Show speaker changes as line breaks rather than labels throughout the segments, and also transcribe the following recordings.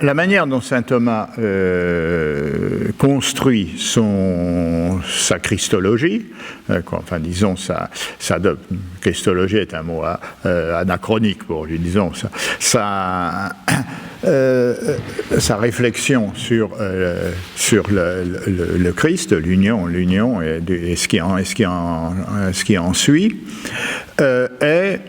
la manière dont saint Thomas construit sa christologie, enfin disons christologie est un mot anachronique pour lui, disons sa réflexion sur le Christ, l'union et ce qui en suit, est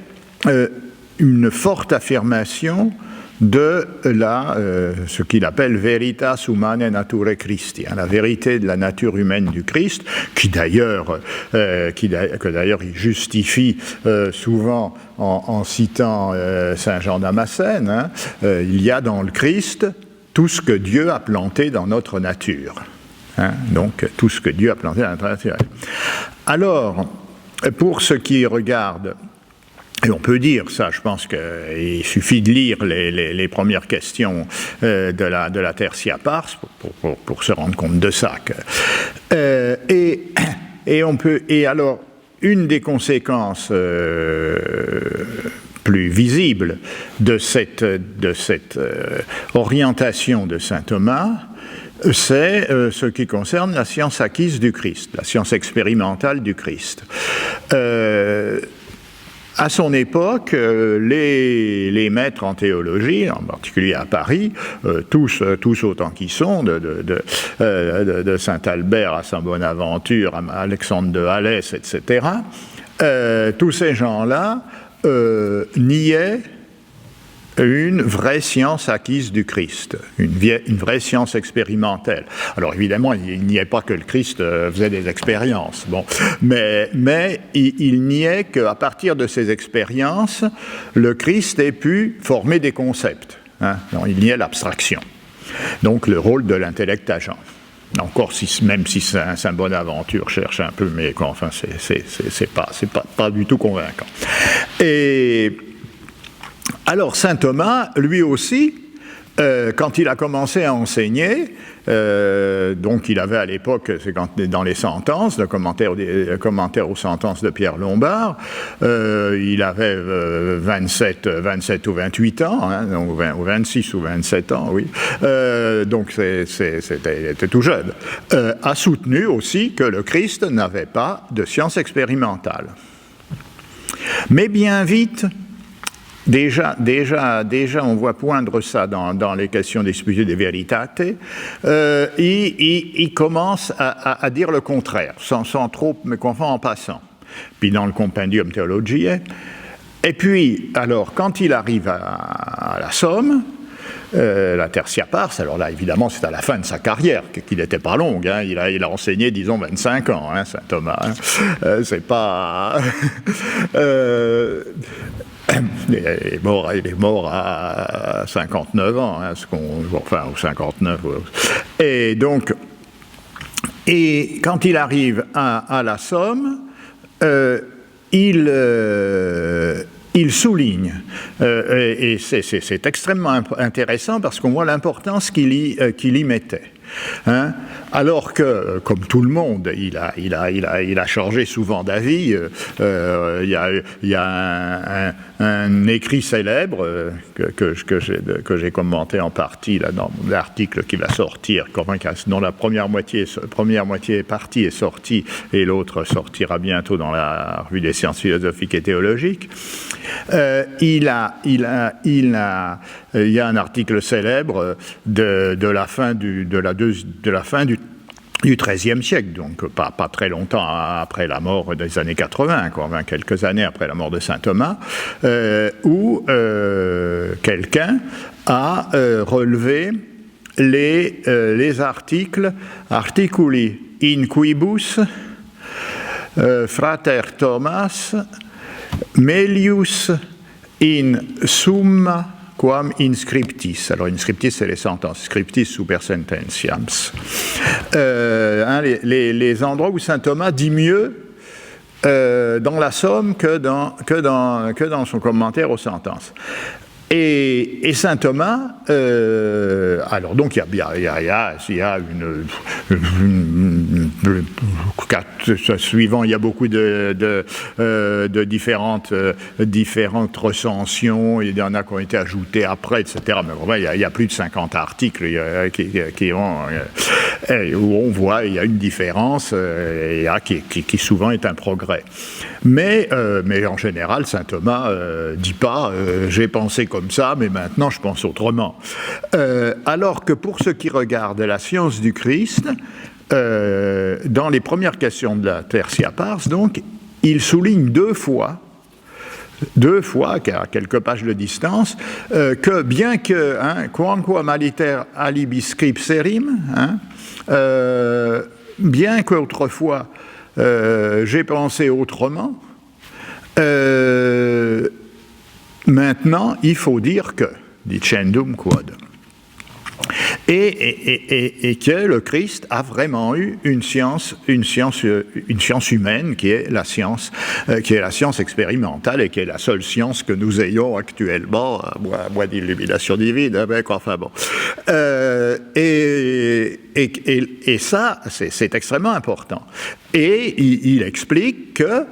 une forte affirmation de ce qu'il appelle veritas humanae naturae Christi, la vérité de la nature humaine du Christ, que d'ailleurs il justifie souvent en citant saint Jean Damascène. Il y a dans le Christ tout ce que Dieu a planté dans notre nature. Donc tout ce que Dieu a planté dans notre nature. Alors, pour ce qui regarde, et on peut dire ça, je pense qu'il suffit de lire les premières questions de la Tertia Pars pour se rendre compte de ça. Et alors, une des conséquences plus visibles de cette orientation de saint Thomas, c'est ce qui concerne la science acquise du Christ, la science expérimentale du Christ. À son époque, les maîtres en théologie, en particulier à Paris, tous autant qu'ils sont, de saint Albert à saint Bonaventure, à Alexandre de Alès, etc., tous ces gens-là niaient une vraie science acquise du Christ, une vraie science expérimentale. Alors évidemment, il n'y est pas que le Christ faisait des expériences, mais il niait qu'à partir de ces expériences, le Christ ait pu former des concepts. Non, il niait l'abstraction. Donc le rôle de l'intellect agent. Encore même si saint Bonaventure cherche un peu, mais enfin c'est pas du tout convaincant. Et alors saint Thomas, lui aussi, quand il a commencé à enseigner, donc il avait à l'époque, c'est dans les sentences, le commentaire aux sentences de Pierre Lombard, il avait 27 ou 28 ans, ou 26 ou 27 ans, oui, donc il était tout jeune, a soutenu aussi que le Christ n'avait pas de science expérimentale. Mais bien vite, Déjà, on voit poindre ça dans les questions disputées des Veritate. Il commence à dire le contraire, sans trop me confondre en passant. Puis dans le Compendium Theologiae. Et puis, alors, quand il arrive à la Somme, la Tertia Pars, alors là, évidemment, c'est à la fin de sa carrière, qui n'était pas longue. Il a enseigné, disons, 25 ans, saint Thomas. C'est pas... Il est mort à 59 ans, enfin, ou 59. Et donc, quand il arrive à la Somme, il souligne, et c'est extrêmement intéressant parce qu'on voit l'importance qu'il y mettait. Alors que, comme tout le monde, il a changé souvent d'avis. Il y a un écrit célèbre que j'ai commenté en partie là, dans l'article qui va sortir, dont la première moitié partie est sortie et l'autre sortira bientôt dans la Revue des sciences philosophiques et théologiques. Il y a un article célèbre de la fin du XIIIe siècle, donc pas très longtemps après la mort des années 80, quelques années après la mort de saint Thomas, où quelqu'un a relevé les articuli in quibus frater Thomas melius in summa quam in scriptis. Alors, in scriptis, c'est les sentences. Scriptis super sententiams. Les endroits où saint Thomas dit mieux dans la Somme que dans son commentaire aux sentences. Et saint Thomas, alors donc il y a une suivant, il y a beaucoup de différentes recensions, il y en a qui ont été ajoutés après, etc. Mais vraiment, il y a plus de 50 articles où on voit il y a une différence qui souvent est un progrès. Mais en général, saint Thomas dit pas j'ai pensé comme ça, mais maintenant je pense autrement. Alors que pour ce qui regarde la science du Christ, dans les premières questions de la Tertia Pars, donc, il souligne deux fois, à quelques pages de distance, que bien que quamquam aliter alibi scripserim, bien qu'autrefois j'ai pensé autrement, maintenant il faut dire que, dicendum quod. Et que le Christ a vraiment eu une science humaine qui est la science expérimentale et qui est la seule science que nous ayons actuellement, à moins d'illumination divine, avec, enfin bon. Et ça, c'est extrêmement important. Et il explique que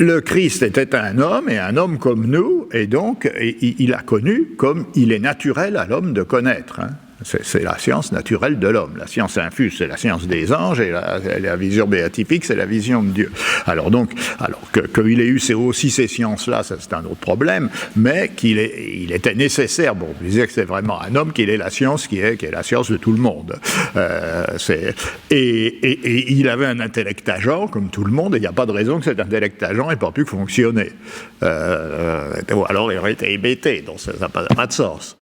le Christ était un homme, et un homme comme nous, et donc il a connu comme il est naturel à l'homme de connaître. C'est la science naturelle de l'homme. La science infuse, c'est la science des anges, et la vision béatifique, c'est la vision de Dieu. Alors qu'il ait eu aussi ces sciences-là, ça c'est un autre problème, mais il était nécessaire, bon, je disais que c'est vraiment un homme qu'il ait la science qui est la science de tout le monde. Et il avait un intellect agent, comme tout le monde, et il n'y a pas de raison que cet intellect agent n'ait pas pu fonctionner. Ou alors il aurait été hébété, donc ça n'a pas de sens.